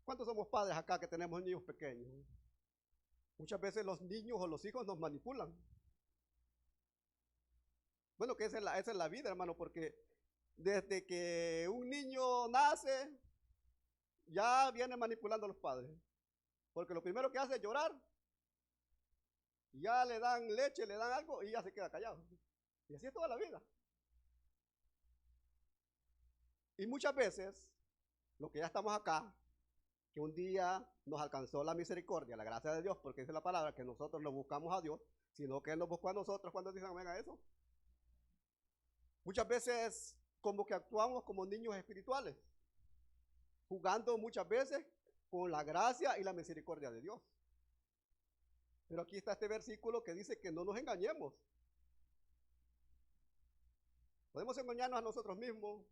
¿Cuántos somos padres acá que tenemos niños pequeños? Muchas veces los niños o los hijos nos manipulan. Bueno, que esa es la vida, hermano, porque desde que un niño nace, ya viene manipulando a los padres. Porque lo primero que hace es llorar. Ya le dan leche, le dan algo y ya se queda callado. Y así es toda la vida. Y muchas veces, los que ya estamos acá, que un día nos alcanzó la misericordia, la gracia de Dios, porque dice la palabra que nosotros no buscamos a Dios, sino que Él nos buscó a nosotros cuando dicen amén a eso. Muchas veces como que actuamos como niños espirituales, jugando muchas veces con la gracia y la misericordia de Dios. Pero aquí está este versículo que dice que no nos engañemos. Podemos engañarnos a nosotros mismos,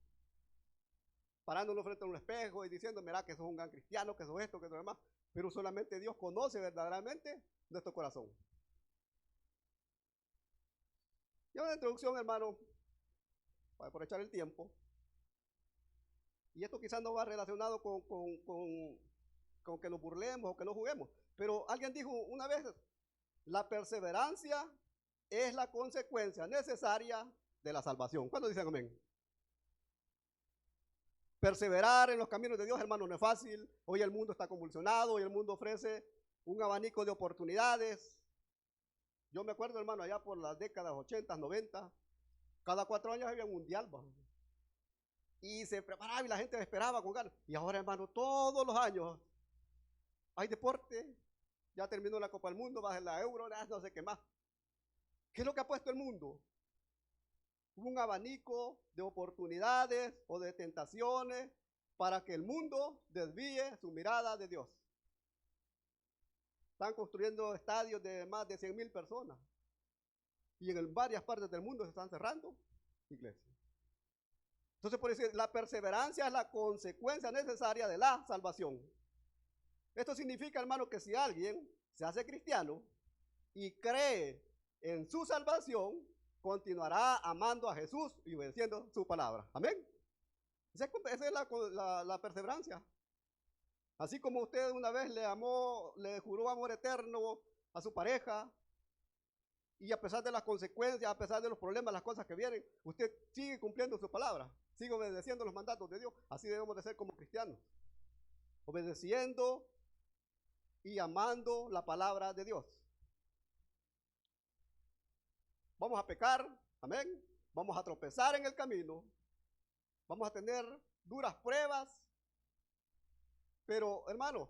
parándonos frente a un espejo y diciendo, mira que sos un gran cristiano, que sos esto, que sos demás, pero solamente Dios conoce verdaderamente nuestro corazón. Y una introducción, hermano, para aprovechar el tiempo, y esto quizás no va relacionado con que nos burlemos o que no juguemos, pero alguien dijo una vez, la perseverancia es la consecuencia necesaria de la salvación. ¿Cuándo dicen amén? Perseverar en los caminos de Dios, hermano, no es fácil. Hoy el mundo está convulsionado, hoy el mundo ofrece un abanico de oportunidades. Yo me acuerdo, hermano, allá por las décadas 80, 90, cada 4 años había un mundial, ¿va? Y se preparaba y la gente esperaba con ganas. Y ahora, hermano, todos los años hay deporte. Ya terminó la Copa del Mundo, va a la Euro, no sé qué más. ¿Qué es lo que ha puesto el mundo? Un abanico de oportunidades o de tentaciones para que el mundo desvíe su mirada de Dios. Están construyendo estadios de más de 100,000 personas y en varias partes del mundo se están cerrando iglesias. Entonces, por eso la perseverancia es la consecuencia necesaria de la salvación. Esto significa, hermano, que si alguien se hace cristiano y cree en su salvación, continuará amando a Jesús y obedeciendo su palabra. Amén. Esa es la perseverancia. Así como usted una vez le amó, le juró amor eterno a su pareja, y a pesar de las consecuencias, a pesar de los problemas, las cosas que vienen, usted sigue cumpliendo su palabra, sigue obedeciendo los mandatos de Dios. Así debemos de ser como cristianos, obedeciendo y amando la palabra de Dios. Vamos a pecar, amén, vamos a tropezar en el camino, vamos a tener duras pruebas, pero hermano,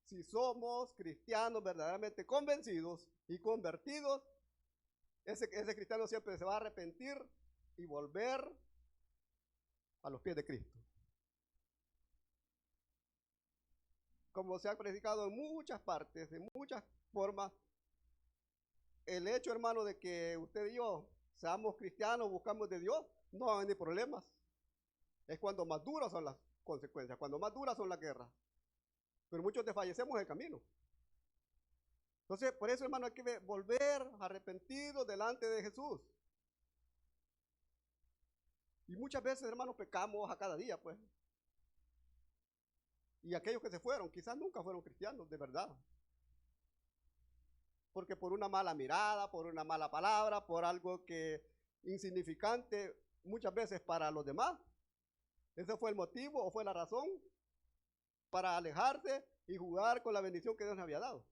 si somos cristianos verdaderamente convencidos y convertidos, ese cristiano siempre se va a arrepentir y volver a los pies de Cristo. Como se ha predicado en muchas partes, de muchas formas, el hecho, hermano, de que usted y yo seamos cristianos, buscamos de Dios, no va a haber problemas. Es cuando más duras son las consecuencias, cuando más duras son las guerras. Pero muchos desfallecemos en el camino. Entonces, por eso, hermano, hay que volver arrepentidos delante de Jesús. Y muchas veces, hermanos, pecamos a cada día, pues. Y aquellos que se fueron, quizás nunca fueron cristianos, de verdad. Porque por una mala mirada, por una mala palabra, por algo que insignificante muchas veces para los demás, ese fue el motivo o fue la razón para alejarse y jugar con la bendición que Dios nos había dado.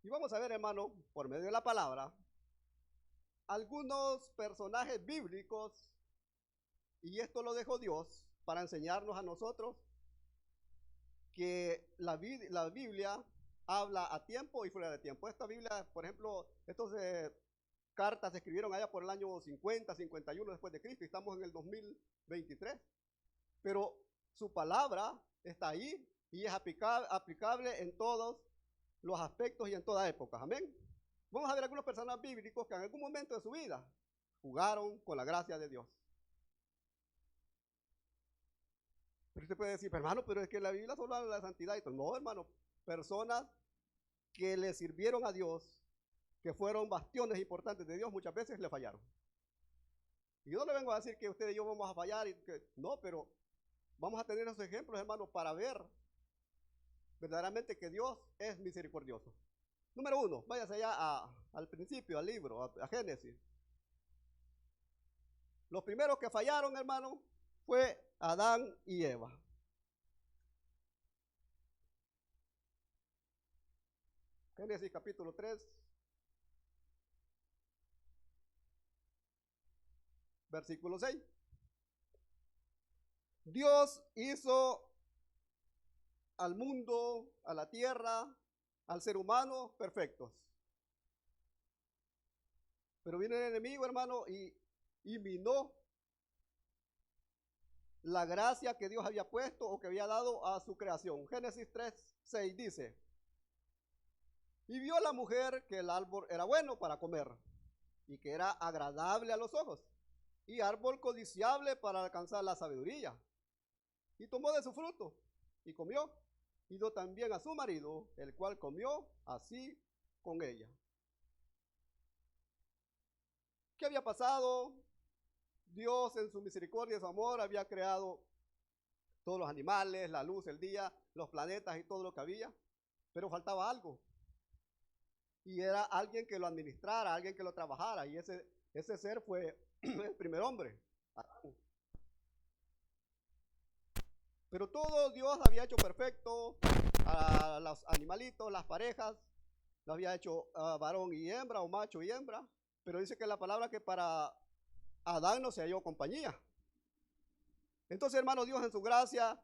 Y vamos a ver, hermano, por medio de la palabra, algunos personajes bíblicos, y esto lo dejó Dios para enseñarnos a nosotros que la Biblia habla a tiempo y fuera de tiempo. Esta Biblia, por ejemplo, estas cartas se escribieron allá por el año 50, 51 después de Cristo, y estamos en el 2023. Pero su palabra está ahí y es aplicable en todos los aspectos y en toda época. Amén. Vamos a ver algunos personajes bíblicos que en algún momento de su vida jugaron con la gracia de Dios. Pero usted puede decir, hermano, pero es que la Biblia solo habla de la santidad y todo. No, hermano, personas que le sirvieron a Dios, que fueron bastiones importantes de Dios, muchas veces le fallaron. Y yo no le vengo a decir que usted y yo vamos a fallar, no, pero Vamos a tener esos ejemplos, hermanos, para ver verdaderamente que Dios es misericordioso. Número 1, váyase allá al principio, al libro, a Génesis. Los primeros que fallaron, hermano, fue Adán y Eva. Génesis capítulo 3, versículo 6. Dios hizo al mundo, a la tierra, al ser humano perfectos. Pero viene el enemigo, hermano, y minó la gracia que Dios había puesto o que había dado a su creación. Génesis 3, 6 dice: y vio la mujer que el árbol era bueno para comer y que era agradable a los ojos y árbol codiciable para alcanzar la sabiduría. Y tomó de su fruto y comió, y dio también a su marido, el cual comió así con ella. ¿Qué había pasado? Dios en su misericordia y su amor había creado todos los animales, la luz, el día, los planetas y todo lo que había, pero faltaba algo. Y era alguien que lo administrara, alguien que lo trabajara, y ese ser fue el primer hombre, Adán. Pero todo Dios había hecho perfecto, a los animalitos, las parejas, lo había hecho varón y hembra, o macho y hembra, pero dice que la palabra que para Adán no se halló compañía. Entonces, hermano, Dios en su gracia,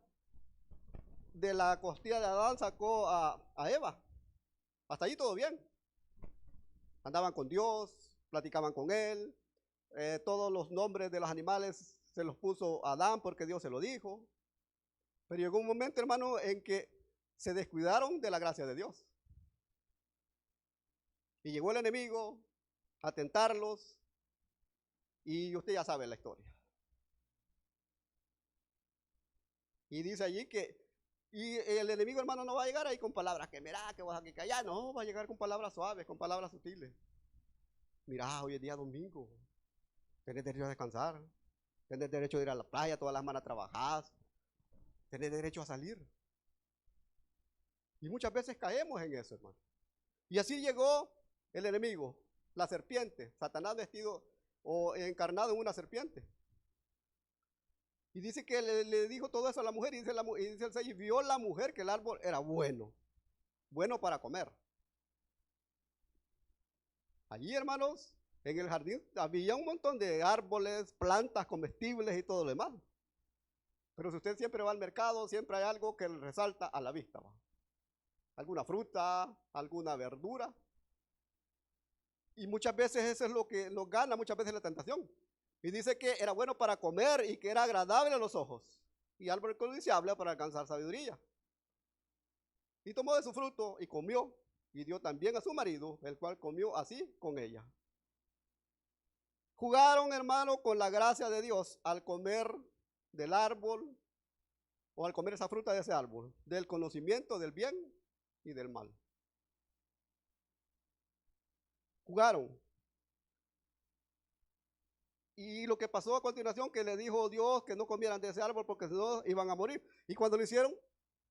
de la costilla de Adán sacó a Eva. Hasta allí todo bien. Andaban con Dios, platicaban con él, todos los nombres de los animales se los puso Adán porque Dios se lo dijo. Pero llegó un momento, hermano, en que se descuidaron de la gracia de Dios. Y llegó el enemigo a tentarlos, y usted ya sabe la historia. Y dice allí que, y el enemigo, hermano, no va a llegar ahí con palabras que mira, que vas aquí callar, no, va a llegar con palabras suaves, con palabras sutiles. Mira, hoy es día domingo, tenés derecho a descansar, tenés derecho a ir a la playa, todas las semanas trabajás, tenés derecho a salir. Y muchas veces caemos en eso, hermano. Y así llegó el enemigo, la serpiente, Satanás vestido o encarnado en una serpiente. Y dice que le dijo todo eso a la mujer, y dice el 6, y vio la mujer que el árbol era bueno, bueno para comer. Allí, hermanos, en el jardín había un montón de árboles, plantas comestibles y todo lo demás. Pero si usted siempre va al mercado, siempre hay algo que le resalta a la vista, ¿va? Alguna fruta, alguna verdura. Y muchas veces eso es lo que nos gana, muchas veces la tentación. Y dice que era bueno para comer y que era agradable a los ojos. Y árbol codiciable para alcanzar sabiduría. Y tomó de su fruto y comió, y dio también a su marido, el cual comió así con ella. Jugaron, hermano, con la gracia de Dios al comer del árbol, o al comer esa fruta de ese árbol, del conocimiento del bien y del mal. Jugaron. Y lo que pasó a continuación, que le dijo Dios que no comieran de ese árbol porque si no iban a morir. Y cuando lo hicieron,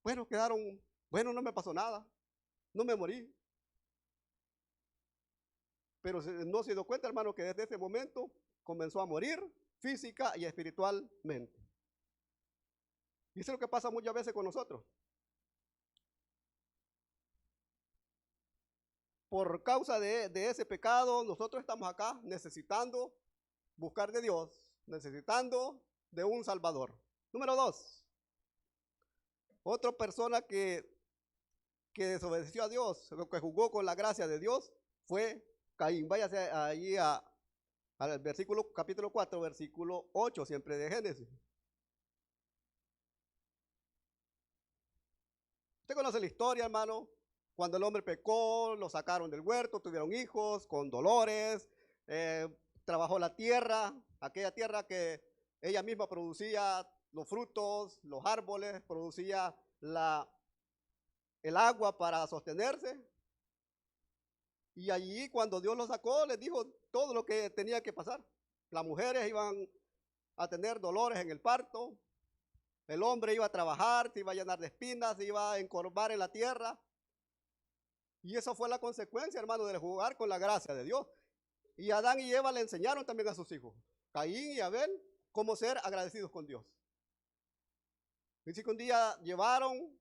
bueno, quedaron, bueno, no me pasó nada, no me morí. Pero no se dio cuenta, hermano, que desde ese momento comenzó a morir física y espiritualmente. Y eso es lo que pasa muchas veces con nosotros. Por causa de ese pecado, nosotros estamos acá necesitando buscar de Dios, necesitando de un Salvador. Número 2. Otra persona que desobedeció a Dios, que jugó con la gracia de Dios, fue Caín. Váyase ahí al versículo, capítulo 4, versículo 8, siempre de Génesis. Usted conoce la historia, hermano. Cuando el hombre pecó, lo sacaron del huerto, tuvieron hijos con dolores, trabajó la tierra, aquella tierra que ella misma producía los frutos, los árboles, producía el agua para sostenerse. Y allí cuando Dios lo sacó, les dijo todo lo que tenía que pasar. Las mujeres iban a tener dolores en el parto, El hombre iba a trabajar, se iba a llenar de espinas, se iba a encorvar en la tierra. Y esa fue la consecuencia, hermano, de jugar con la gracia de Dios. Y Adán y Eva le enseñaron también a sus hijos, Caín y Abel, cómo ser agradecidos con Dios. Dice que un día llevaron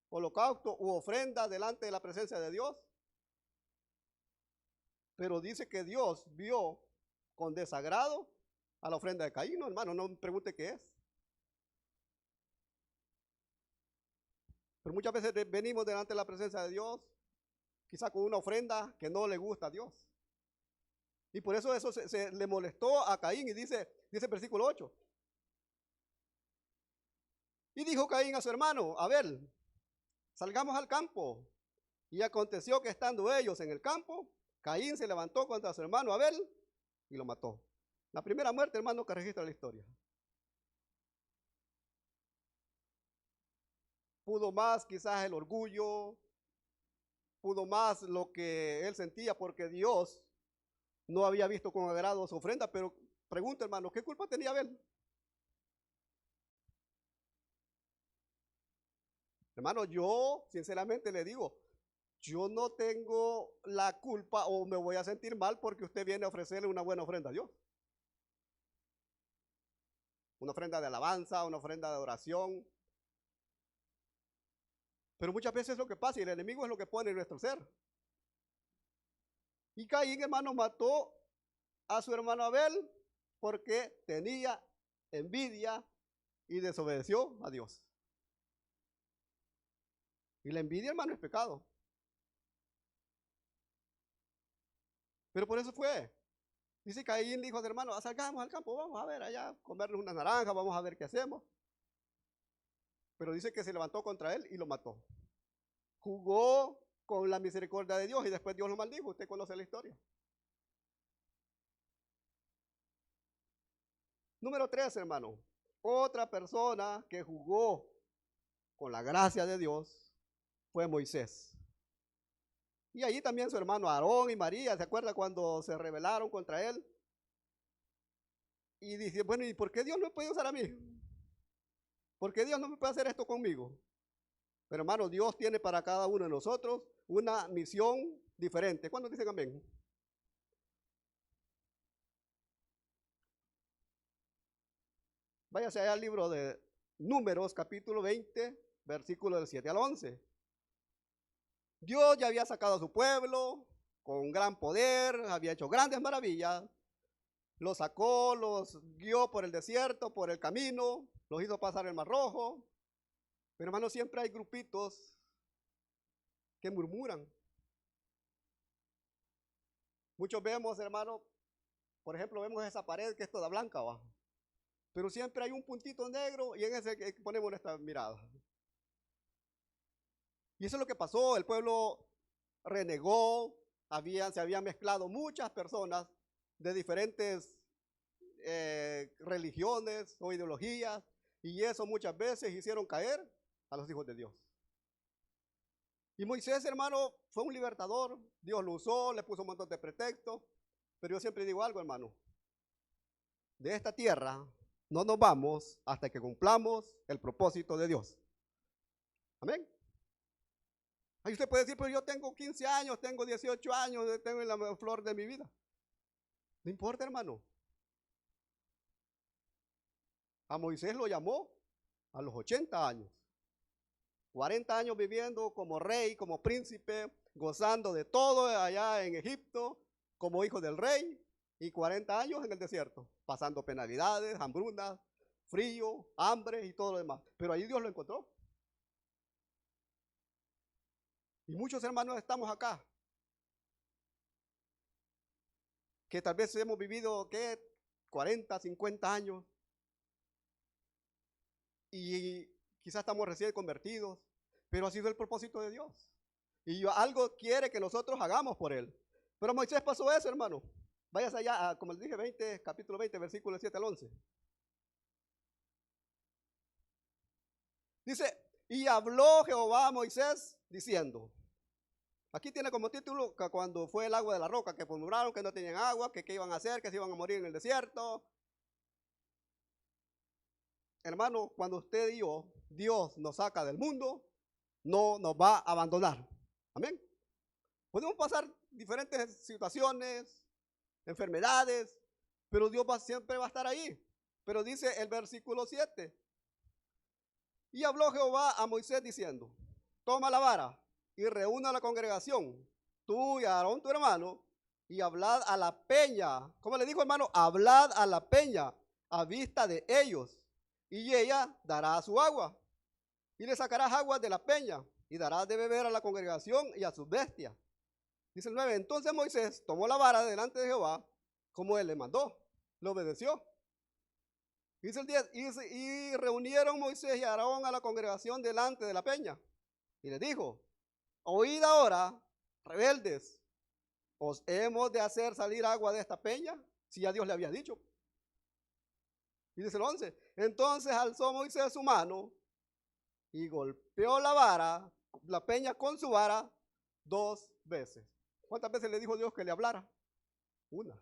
holocausto u ofrenda delante de la presencia de Dios. Pero dice que Dios vio con desagrado a la ofrenda de Caín. No, hermano, no me pregunte qué es. Pero muchas veces venimos delante de la presencia de Dios, quizá con una ofrenda que no le gusta a Dios. Y por eso se le molestó a Caín y dice el versículo 8. Y dijo Caín a su hermano Abel, salgamos al campo. Y aconteció que estando ellos en el campo, Caín se levantó contra su hermano Abel y lo mató. La primera muerte, hermano, que registra la historia. Pudo más quizás el orgullo, pudo más lo que él sentía porque Dios no había visto con agrado su ofrenda, pero pregunto, hermano, ¿qué culpa tenía Abel? Hermano, yo sinceramente le digo, yo no tengo la culpa o me voy a sentir mal porque usted viene a ofrecerle una buena ofrenda a Dios. Una ofrenda de alabanza, una ofrenda de oración. Pero muchas veces es lo que pasa y el enemigo es lo que pone en nuestro ser. Y Caín, hermano, mató a su hermano Abel porque tenía envidia y desobedeció a Dios. Y la envidia, hermano, es pecado. Pero por eso fue. Dice Caín dijo a su hermano, salgamos al campo, vamos a ver allá, comernos una naranja, vamos a ver qué hacemos. Pero dice que se levantó contra él y lo mató. Jugó con la misericordia de Dios y después Dios lo maldijo. Usted conoce la historia. Número 3, hermano. Otra persona que jugó con la gracia de Dios fue Moisés. Y allí también su hermano Aarón y María, ¿se acuerda cuando se rebelaron contra él? Y dice, bueno, ¿y por qué Dios no me puede usar a mí? ¿Por qué Dios no me puede hacer esto conmigo? Pero hermano, Dios tiene para cada uno de nosotros una misión diferente. ¿Cuándo dicen amén? Váyase allá al libro de Números, capítulo 20, versículo del 7 al 11. Dios ya había sacado a su pueblo con gran poder, había hecho grandes maravillas. Los sacó, los guió por el desierto, por el camino, los hizo pasar el Mar Rojo. Pero hermano, siempre hay grupitos que murmuran. Muchos vemos, hermano, por ejemplo, vemos esa pared que es toda blanca abajo. Pero siempre hay un puntito negro y en ese que ponemos nuestra mirada. Y eso es lo que pasó, el pueblo renegó, se habían mezclado muchas personas de diferentes religiones o ideologías, y eso muchas veces hicieron caer a los hijos de Dios. Y Moisés, hermano, fue un libertador, Dios lo usó, le puso un montón de pretextos, pero yo siempre digo algo, hermano, de esta tierra no nos vamos hasta que cumplamos el propósito de Dios. Amén. Ahí usted puede decir, pero yo tengo 15 años, tengo 18 años, tengo en la flor de mi vida. No importa, hermano. A Moisés lo llamó a los 80 años. 40 años viviendo como rey, como príncipe, gozando de todo allá en Egipto, como hijo del rey, y 40 años en el desierto, pasando penalidades, hambrunas, frío, hambre y todo lo demás. Pero ahí Dios lo encontró. Y muchos hermanos estamos acá, que tal vez hemos vivido, ¿qué? 40, 50 años, y quizás estamos recién convertidos, pero ha sido el propósito de Dios. Y algo quiere que nosotros hagamos por él. Pero Moisés pasó eso, hermano. Váyase allá, como les dije, capítulo 20, versículos 7 al 11. Dice, y habló Jehová a Moisés diciendo, aquí tiene como título que cuando fue el agua de la roca, que murmuraron que no tenían agua, que qué iban a hacer, que se iban a morir en el desierto. hermano, cuando usted y yo, Dios nos saca del mundo, no nos va a abandonar. Amén. Podemos pasar diferentes situaciones, enfermedades, pero Dios siempre va a estar ahí. Pero dice el versículo 7. Y habló Jehová a Moisés diciendo, toma la vara y reúna a la congregación, tú y Aarón tu hermano, y hablad a la peña. ¿Cómo le dijo, hermano? Hablad a la peña a vista de ellos, y ella dará su agua. Y le sacarás agua de la peña, y darás de beber a la congregación y a sus bestias. Dice el 9, entonces Moisés tomó la vara delante de Jehová, como él le mandó, le obedeció. Dice el 10, y reunieron Moisés y Aarón a la congregación delante de la peña, y les dijo, oíd ahora, rebeldes, ¿os hemos de hacer salir agua de esta peña? Si ya Dios le había dicho. Y dice el 11, entonces alzó Moisés su mano y golpeó la vara, la peña con su vara 2 veces. ¿Cuántas veces le dijo Dios que le hablara? Una.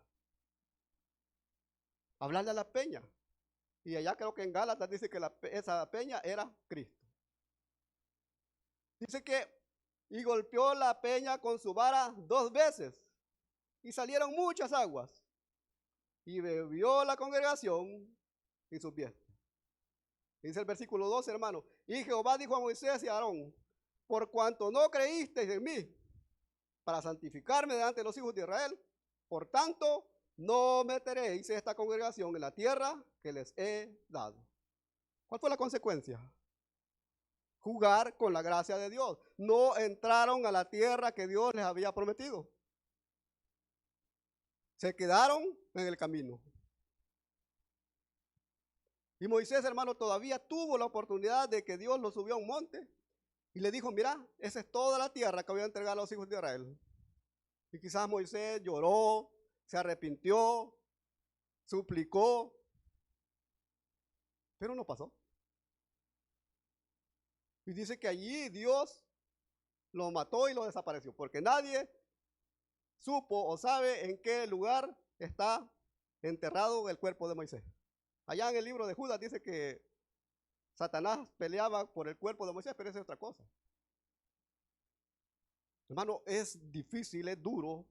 Hablarle a la peña. Y allá creo que en Gálatas dice que esa peña era Cristo. Dice que, y golpeó la peña con su vara 2 veces. Y salieron muchas aguas. Y bebió la congregación y sus pies. Dice el versículo 12, hermano. Y Jehová dijo a Moisés y a Aarón, por cuanto no creísteis en mí, para santificarme delante de los hijos de Israel, por tanto, no meteréis esta congregación en la tierra que les he dado. ¿Cuál fue la consecuencia? Jugar con la gracia de Dios. No entraron a la tierra que Dios les había prometido. Se quedaron en el camino. Y Moisés, hermano, todavía tuvo la oportunidad de que Dios lo subió a un monte y le dijo, mira, esa es toda la tierra que voy a entregar a los hijos de Israel. Y quizás Moisés lloró, se arrepintió, suplicó, pero no pasó. Y dice que allí Dios lo mató y lo desapareció, porque nadie supo o sabe en qué lugar está enterrado el cuerpo de Moisés. Allá en el libro de Judas dice que Satanás peleaba por el cuerpo de Moisés, pero esa es otra cosa. Hermano, es difícil, es duro.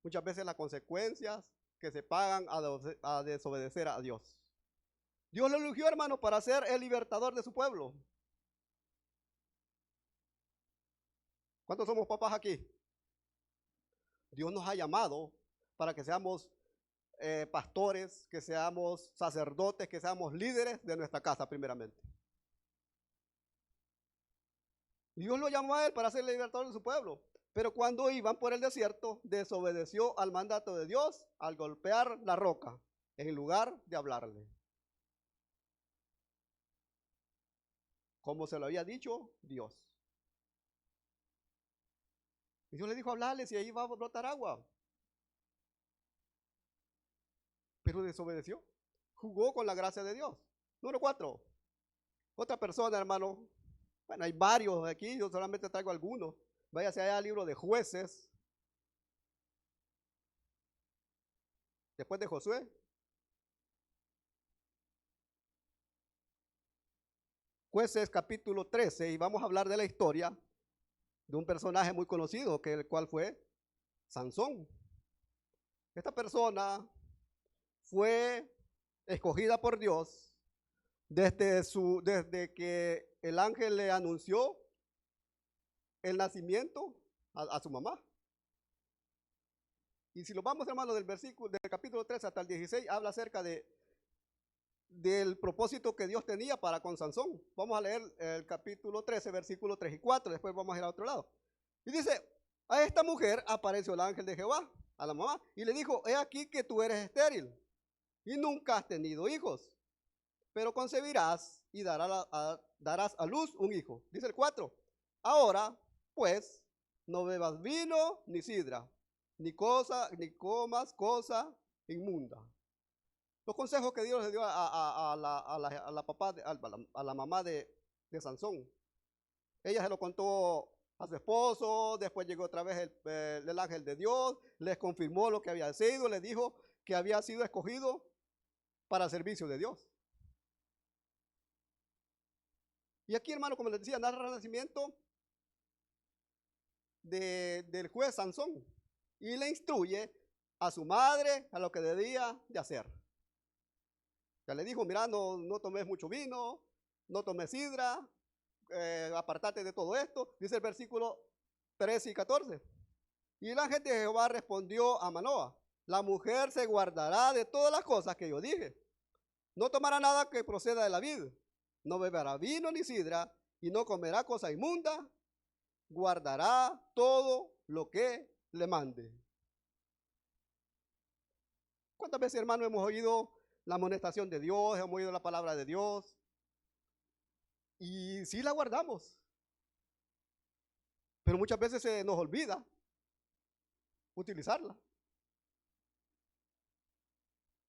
Muchas veces las consecuencias que se pagan a desobedecer a Dios. Dios lo eligió, hermano, para ser el libertador de su pueblo. ¿Cuántos somos papás aquí? Dios nos ha llamado para que seamos pastores, que seamos sacerdotes, que seamos líderes de nuestra casa primeramente. Dios lo llamó a él para ser el libertador de su pueblo. Pero cuando iban por el desierto, desobedeció al mandato de Dios al golpear la roca en lugar de hablarle. Como se lo había dicho Dios. Y Dios le dijo, hablarles y ahí va a brotar agua. Pero desobedeció. Jugó con la gracia de Dios. Número 4. Otra persona, hermano. Bueno, hay varios aquí, yo solamente traigo algunos. Váyase allá al libro de Jueces. Después de Josué. Jueces capítulo 13, y vamos a hablar de la historia de un personaje muy conocido, que el cual fue Sansón. Esta persona fue escogida por Dios desde que el ángel le anunció el nacimiento a su mamá. Y si lo vamos, hermano, del capítulo 13 hasta el 16, habla acerca del propósito que Dios tenía para con Sansón. Vamos a leer el capítulo 13, versículos 3 y 4, después vamos a ir a otro lado. Y dice, a esta mujer apareció el ángel de Jehová, a la mamá, y le dijo, he aquí que tú eres estéril y nunca has tenido hijos, pero concebirás y darás a luz un hijo. Dice el 4, ahora pues no bebas vino ni sidra, ni comas cosa inmunda. Los consejos que Dios le dio a la mamá de Sansón. Ella se lo contó a su esposo, después llegó otra vez el ángel de Dios, les confirmó lo que había sido, les dijo que había sido escogido para el servicio de Dios. Y aquí, hermano, como les decía, narra el nacimiento del juez Sansón y le instruye a su madre a lo que debía de hacer. Ya le dijo, mira, no tomes mucho vino, no tomes sidra, apartate de todo esto, dice el versículo 13 y 14. Y el ángel de Jehová respondió a Manoa, la mujer se guardará de todas las cosas que yo dije. No tomará nada que proceda de la vid, no beberá vino ni sidra, y no comerá cosa inmunda, guardará todo lo que le mande. ¿Cuántas veces, hermano, hemos oído la amonestación de Dios, hemos oído la palabra de Dios? Y sí la guardamos, pero muchas veces se nos olvida utilizarla.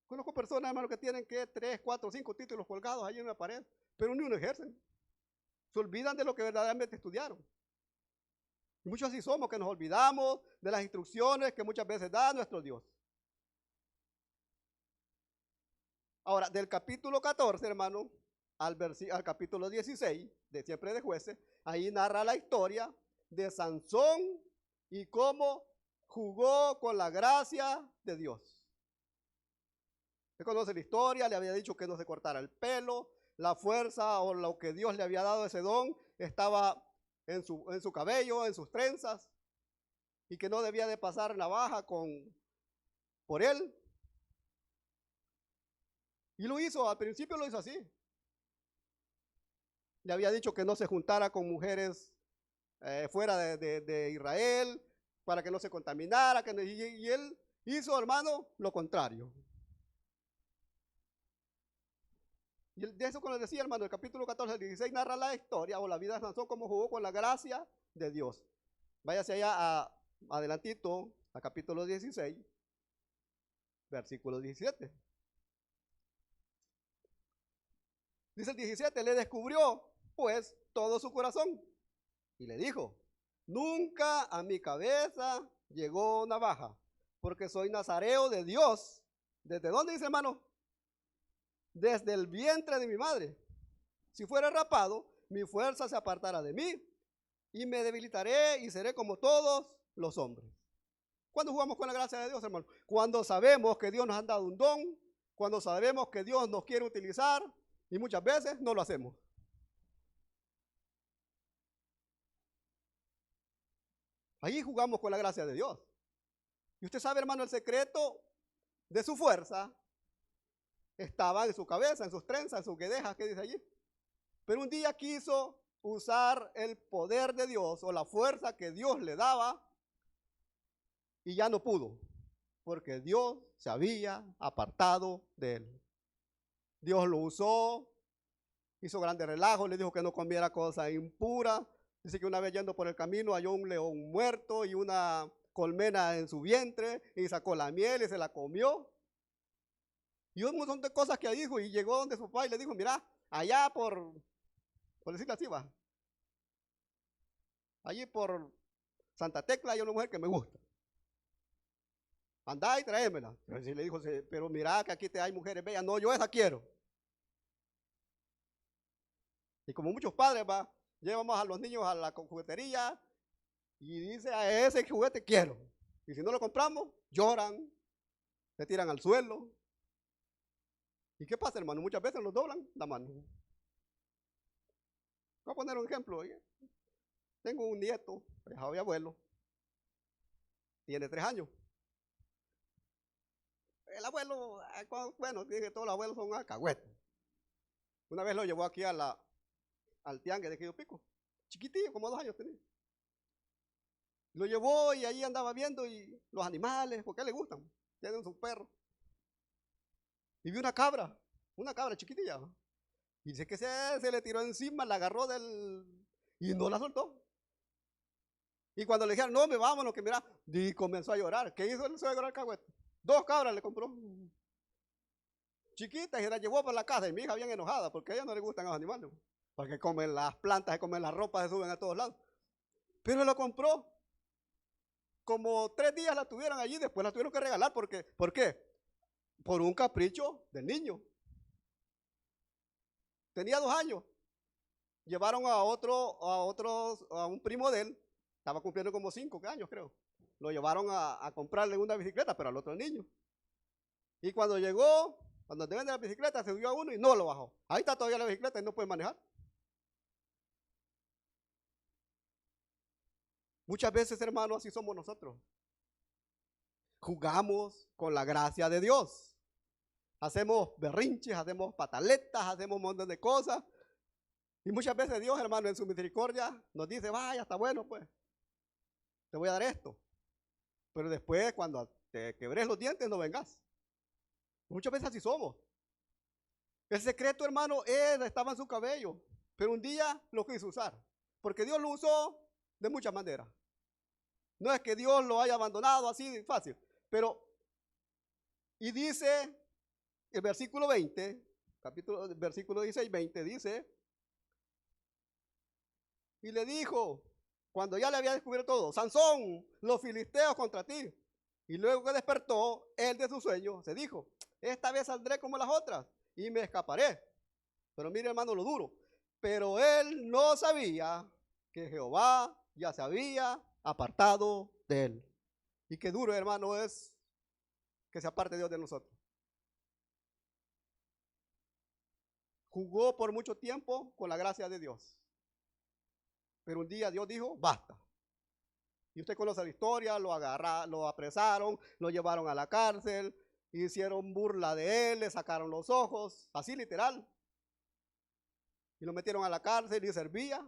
Conozco personas, hermano, que tienen 3, 4, 5 títulos colgados ahí en la pared, pero ni uno ejercen. Se olvidan de lo que verdaderamente estudiaron. Y muchos así somos, que nos olvidamos de las instrucciones que muchas veces da nuestro Dios. Ahora, del capítulo 14, hermano, al capítulo 16, de Siempre de Jueces, ahí narra la historia de Sansón y cómo jugó con la gracia de Dios. Usted conoce la historia, le había dicho que no se cortara el pelo, la fuerza o lo que Dios le había dado ese don estaba en su cabello, en sus trenzas, y que no debía de pasar navaja por él. Y lo hizo, al principio lo hizo así. Le había dicho que no se juntara con mujeres fuera de Israel, para que no se contaminara, y él hizo, hermano, lo contrario. Y de eso, como les decía, hermano, el capítulo 14 al 16 narra la historia o la vida de Sansón, como jugó con la gracia de Dios. Váyase allá adelantito, a capítulo 16, versículo 17. Dice el 17, le descubrió pues todo su corazón y le dijo, nunca a mi cabeza llegó navaja, porque soy nazareo de Dios. ¿Desde dónde dice, hermano? Desde el vientre de mi madre. Si fuera rapado, mi fuerza se apartará de mí y me debilitaré y seré como todos los hombres. ¿Cuándo jugamos con la gracia de Dios, hermano? Cuando sabemos que Dios nos ha dado un don, cuando sabemos que Dios nos quiere utilizar y muchas veces no lo hacemos. Ahí jugamos con la gracia de Dios. Y usted sabe, hermano, el secreto de su fuerza estaba en su cabeza, en sus trenzas, en sus guedejas, ¿qué dice allí? Pero un día quiso usar el poder de Dios o la fuerza que Dios le daba y ya no pudo, porque Dios se había apartado de él. Dios lo usó, hizo grandes relajos, le dijo que no comiera cosas impuras. Dice que una vez yendo por el camino halló un león muerto y una colmena en su vientre y sacó la miel y se la comió. Y un montón de cosas que dijo, y llegó donde su papá y le dijo, mira, allá por decirlo así, va, allí por Santa Tecla hay una mujer que me gusta. Andá y tráemela. Entonces le dijo, pero mira que aquí hay mujeres bellas. No, yo esa quiero. Y como muchos padres, va, llevamos a los niños a la juguetería y dice, a ese juguete quiero. Y si no lo compramos, lloran, se tiran al suelo. ¿Y qué pasa, hermano? Muchas veces nos doblan la mano. Voy a poner un ejemplo. Tengo un nieto, hija de abuelo, tiene 3 años. El abuelo, bueno, dije que todos los abuelos son alcahuetes. Una vez lo llevó aquí al tiangue de Quillo Pico, chiquitillo, como 2 años tenía. Lo llevó y ahí andaba viendo y los animales, porque a él le gustan, tienen sus perros. Y vi una cabra chiquitilla. ¿No? Y dice que se le tiró encima, la agarró y no la soltó. Y cuando le dijeron, no, vámonos, que mira, y comenzó a llorar. ¿Qué hizo el suegro alcahuete? 2 cabras le compró. Chiquitas y se las llevó para la casa. Y mi hija bien enojada, porque a ella no le gustan los animales. Porque comen las plantas, se comen las ropas, se suben a todos lados. Pero lo compró. Como 3 días la tuvieron allí, después la tuvieron que regalar. ¿Por qué? Por un capricho del niño. Tenía 2 años. llevaron a un primo de él, estaba cumpliendo como 5 años, creo. Lo llevaron a comprarle una bicicleta, pero al otro niño. Y cuando llegó, cuando te venden la bicicleta, se subió a uno y no lo bajó. Ahí está todavía la bicicleta y no puede manejar. Muchas veces, hermanos, así somos nosotros. Jugamos con la gracia de Dios. Hacemos berrinches, hacemos pataletas, hacemos un montón de cosas. Y muchas veces Dios, hermano, en su misericordia nos dice, vaya, está bueno, pues. Te voy a dar esto. Pero después, cuando te quebres los dientes, no vengas. Muchas veces así somos. El secreto, hermano, estaba en su cabello. Pero un día lo quiso usar. Porque Dios lo usó de muchas maneras. No es que Dios lo haya abandonado así fácil. Pero, y dice, el versículo 20, versículo 16, 20, dice, y le dijo, cuando ya le había descubierto todo, Sansón, los filisteos contra ti. Y luego que despertó, él de su sueño, se dijo, esta vez saldré como las otras y me escaparé. Pero mire, hermano, lo duro. Pero él no sabía que Jehová ya se había apartado de él. Y qué duro, hermano, es que se aparte Dios de nosotros. Jugó por mucho tiempo con la gracia de Dios. Pero un día Dios dijo, basta. Y usted conoce la historia, lo apresaron, lo llevaron a la cárcel, hicieron burla de él, le sacaron los ojos, así literal. Y lo metieron a la cárcel y servía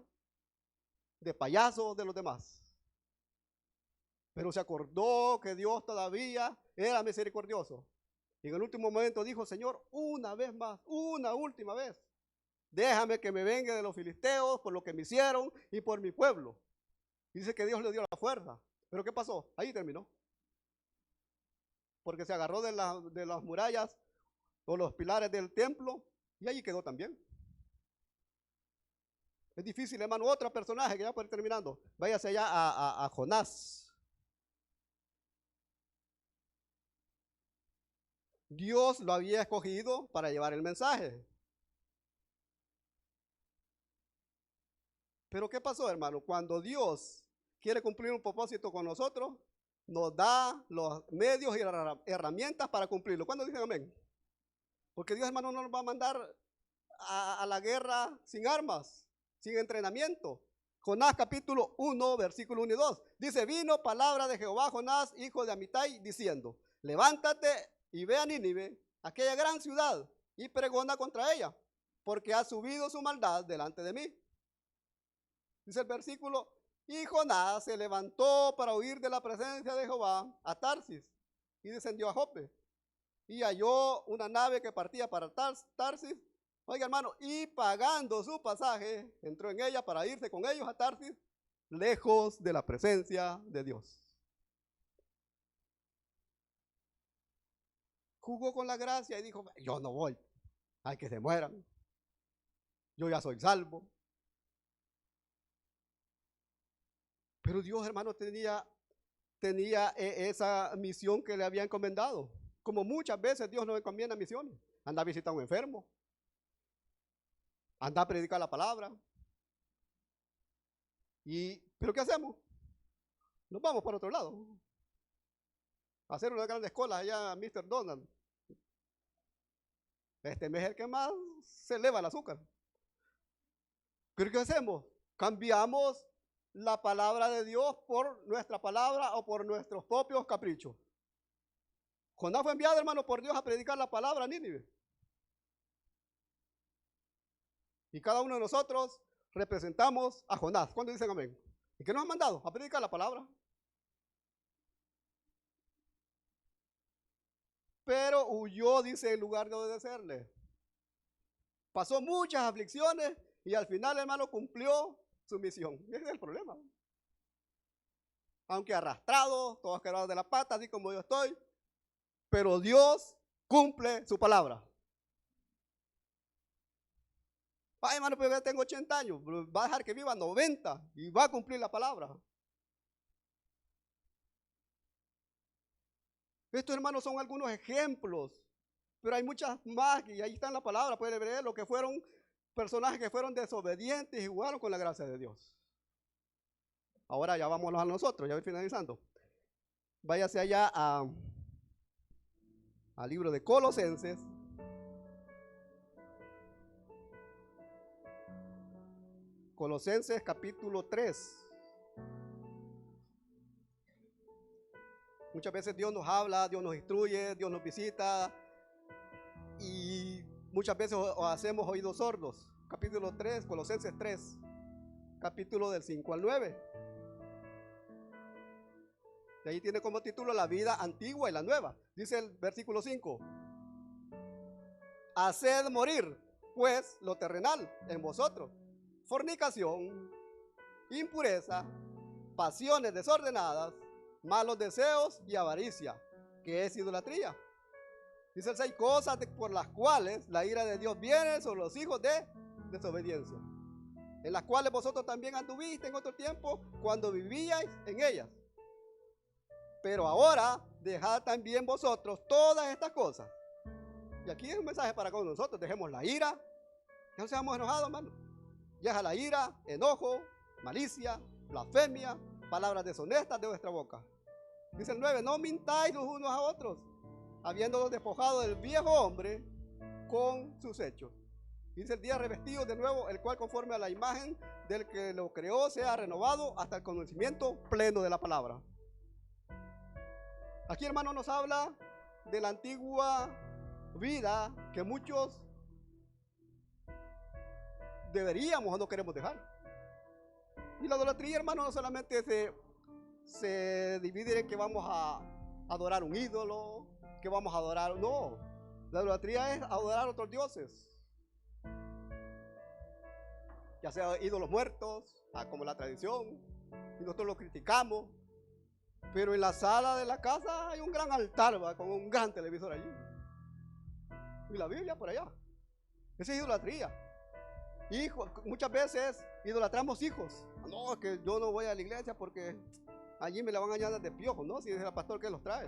de payaso de los demás. Pero se acordó que Dios todavía era misericordioso. Y en el último momento dijo, Señor, una vez más, una última vez, déjame que me venga de los filisteos por lo que me hicieron y por mi pueblo. Dice que Dios le dio la fuerza. ¿Pero qué pasó? Ahí terminó. Porque se agarró de las murallas o los pilares del templo y allí quedó también. Es difícil, hermano. Otro personaje que ya por ir terminando. Váyase allá a Jonás. Dios lo había escogido para llevar el mensaje. Pero ¿qué pasó, hermano? Cuando Dios quiere cumplir un propósito con nosotros, nos da los medios y herramientas para cumplirlo. ¿Cuándo dicen amén? Porque Dios, hermano, no nos va a mandar a la guerra sin armas, sin entrenamiento. Jonás capítulo 1, versículo 1 y 2. Dice, vino palabra de Jehová a Jonás, hijo de Amitai, diciendo, levántate y ve a Nínive, aquella gran ciudad, y pregona contra ella, porque ha subido su maldad delante de mí. Dice el versículo, y Jonás se levantó para huir de la presencia de Jehová a Tarsis, y descendió a Jope, y halló una nave que partía para Tarsis. Oiga, hermano, y pagando su pasaje, entró en ella para irse con ellos a Tarsis, lejos de la presencia de Dios. Jugó con la gracia y dijo, yo no voy, hay que se mueran, yo ya soy salvo. Pero Dios, hermano, tenía esa misión que le había encomendado. Como muchas veces Dios nos encomienda misiones. Anda a visitar a un enfermo, anda a predicar la palabra. ¿Pero qué hacemos? Nos vamos para otro lado. A hacer una gran escuela allá a Mr. Donald. Este mes es el que más se eleva el azúcar. ¿Pero qué hacemos? Cambiamos la palabra de Dios por nuestra palabra o por nuestros propios caprichos. Jonás fue enviado, hermano, por Dios a predicar la palabra a Nínive. Y cada uno de nosotros representamos a Jonás. ¿Cuándo dicen amén? ¿Y qué nos ha mandado? A predicar la palabra. Pero huyó, dice, en lugar de obedecerle. Pasó muchas aflicciones y al final, hermano, cumplió su misión. Ese es el problema. Aunque arrastrado, todos quebrados de la pata, así como yo estoy, pero Dios cumple su palabra. Ay, hermano, pues ya tengo 80 años, va a dejar que viva 90 y va a cumplir la palabra. Estos, hermanos, son algunos ejemplos, pero hay muchas más y ahí está en la palabra, puede ver lo que fueron personajes que fueron desobedientes y jugaron con la gracia de Dios. Ahora ya vámonos a nosotros, ya voy finalizando. Váyase allá al libro de Colosenses. Colosenses capítulo 3. Muchas veces Dios nos habla, Dios nos instruye, Dios nos visita y muchas veces hacemos oídos sordos. Capítulo 3, Colosenses 3, capítulo del 5 al 9. Y ahí tiene como título la vida antigua y la nueva. Dice el versículo 5. Haced morir, pues, lo terrenal en vosotros. Fornicación, impureza, pasiones desordenadas, malos deseos y avaricia, que es idolatría. Dice el 6, cosas por las cuales la ira de Dios viene sobre los hijos de desobediencia, en las cuales vosotros también anduviste en otro tiempo cuando vivíais en ellas. Pero ahora dejad también vosotros todas estas cosas. Y aquí es un mensaje para con nosotros. Dejemos la ira. Ya no seamos enojados, hermano. Deja la ira, enojo, malicia, blasfemia, palabras deshonestas de vuestra boca. Dice el 9, no mintáis los unos a otros, habiéndolos despojado del viejo hombre con sus hechos. Dice el 10, revestidos de nuevo, el cual conforme a la imagen del que lo creó sea renovado hasta el conocimiento pleno de la palabra. Aquí, hermano, nos habla de la antigua vida que muchos deberíamos o no queremos dejar. Y la idolatría, hermano, no solamente se divide en que vamos a adorar un ídolo, que vamos a adorar, no. La idolatría es adorar a otros dioses, ya sea ídolos muertos, como la tradición, y nosotros lo criticamos. Pero en la sala de la casa hay un gran altar, ¿va? Con un gran televisor allí. Y la Biblia por allá. Esa es idolatría. Hijos, muchas veces idolatramos hijos. No, que yo no voy a la iglesia porque allí me la van a añadir de piojo, ¿no? Si es el pastor que los trae.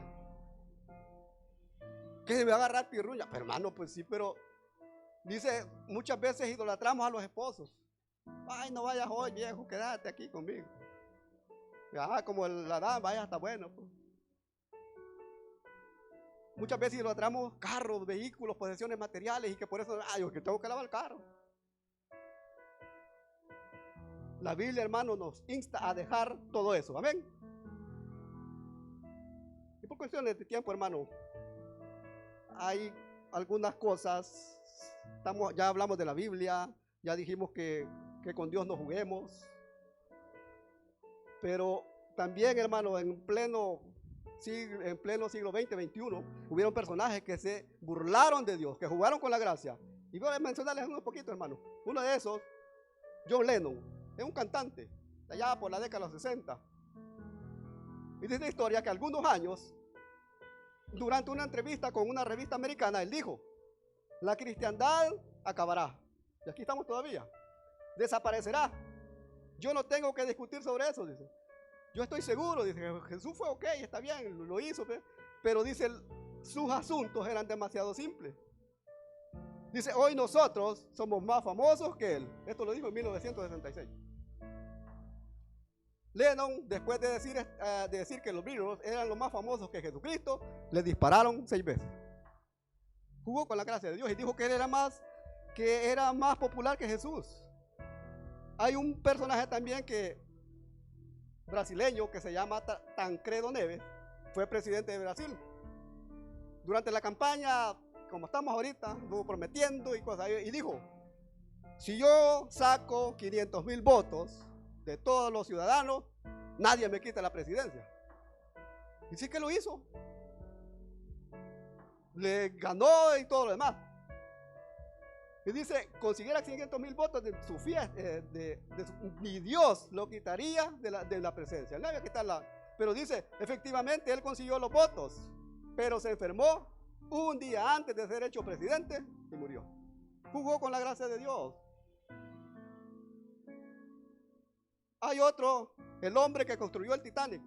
Que se me va a agarrar pirruña. Pero hermano, pues sí, pero dice, muchas veces idolatramos a los esposos. Ay, no vayas hoy, viejo, quédate aquí conmigo. Como la dama, vaya, está bueno. Pues. Muchas veces idolatramos carros, vehículos, posesiones materiales y que por eso, yo que tengo que lavar el carro. La Biblia, hermano, nos insta a dejar todo eso. Amén. Y por cuestiones de tiempo, hermano, hay algunas cosas. Ya hablamos de la Biblia, ya dijimos que con Dios no juguemos. Pero también, hermano, en pleno siglo XX, XXI, hubieron personajes que se burlaron de Dios, que jugaron con la gracia. Y voy a mencionarles unos poquitos, hermano. Uno de esos, John Lennon, es un cantante, allá por la década de los 60. Y dice la historia que algunos años, durante una entrevista con una revista americana, él dijo, la cristiandad acabará. Y aquí estamos todavía. Desaparecerá. Yo no tengo que discutir sobre eso, dice. Yo estoy seguro, dice, Jesús fue ok, está bien, lo hizo, pero dice, sus asuntos eran demasiado simples. Dice, hoy nosotros somos más famosos que él. Esto lo dijo en 1966. Lennon, después de decir que los Beatles eran los más famosos que Jesucristo, le dispararon 6 veces. Jugó con la gracia de Dios y dijo que él era más popular que Jesús. Hay un personaje también brasileño que se llama Tancredo Neves, fue presidente de Brasil. Durante la campaña, como estamos ahorita, estuvo prometiendo y cosas, y dijo, si yo saco 500,000 votos de todos los ciudadanos, nadie me quita la presidencia. Y sí que lo hizo. Le ganó y todo lo demás. Y dice, consiguiera 500,000 votos de su fiesta, ni Dios lo quitaría de la presencia. Nadie quitarla. Pero dice, efectivamente, él consiguió los votos, pero se enfermó un día antes de ser hecho presidente y murió. Jugó con la gracia de Dios. Hay otro, el hombre que construyó el Titanic.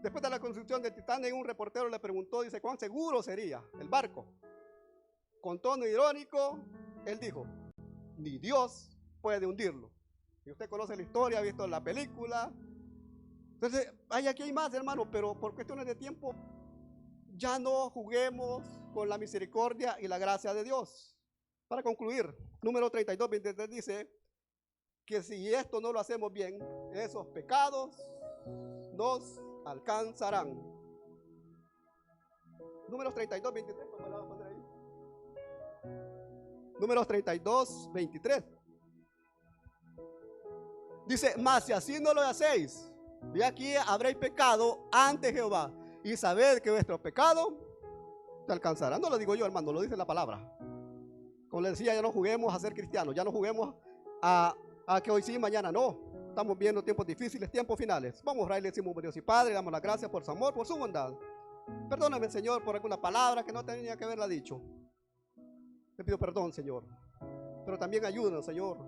Después de la construcción del Titanic, un reportero le preguntó, dice, ¿cuán seguro sería el barco? Con tono irónico, Él dijo, ni Dios puede hundirlo. Y usted conoce la historia, ha visto la película. Entonces, aquí hay más, hermano, pero por cuestiones de tiempo, ya no juguemos con la misericordia y la gracia de Dios. Para concluir, número 32, 23 dice que si esto no lo hacemos bien, esos pecados nos alcanzarán. Números 32, 23, ¿cómo lo vamos a poner ahí? Números 32, 23. Dice, mas si así no lo hacéis, y aquí habréis pecado ante Jehová, y sabed que vuestro pecado te alcanzará. No lo digo yo, hermano, lo dice la palabra. Como le decía, ya no juguemos a ser cristianos, ya no juguemos a que hoy sí, mañana no. Estamos viendo tiempos difíciles, tiempos finales. Vamos a orar y le decimos, Dios y Padre, damos las gracias por su amor, por su bondad. Perdóname, Señor, por alguna palabra que no tenía que haberla dicho. Te pido perdón, Señor. Pero también ayúdanos, Señor,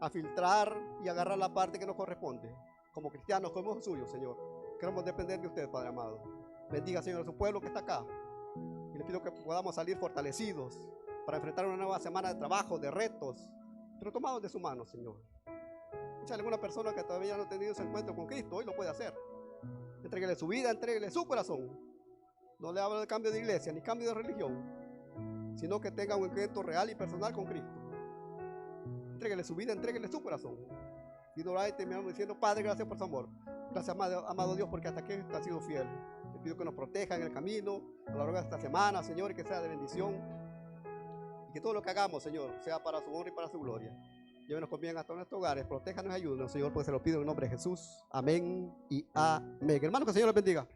a filtrar y agarrar la parte que nos corresponde. Como cristianos, como hijos suyos, Señor. Queremos depender de usted, Padre amado. Bendiga, Señor, a su pueblo que está acá. Y le pido que podamos salir fortalecidos para enfrentar una nueva semana de trabajo, de retos, pero tomados de su mano, Señor. Si hay alguna persona que todavía no ha tenido ese encuentro con Cristo, hoy lo puede hacer. Entréguele su vida, entréguele su corazón. No le hablo de cambio de iglesia ni cambio de religión, sino que tenga un encuentro real y personal con Cristo. Entréguele su vida, entréguele su corazón. Y no la terminamos diciendo, Padre, gracias por su amor. Gracias, amado Dios, porque hasta aquí ha sido fiel. Te pido que nos proteja en el camino, a lo largo de esta semana, Señor, y que sea de bendición. Y que todo lo que hagamos, Señor, sea para su honra y para su gloria. Llévenos con bien hasta nuestros hogares, protéjanos y ayúdenos, Señor, pues se lo pido en el nombre de Jesús. Amén y amén. Hermanos, que el Señor los bendiga.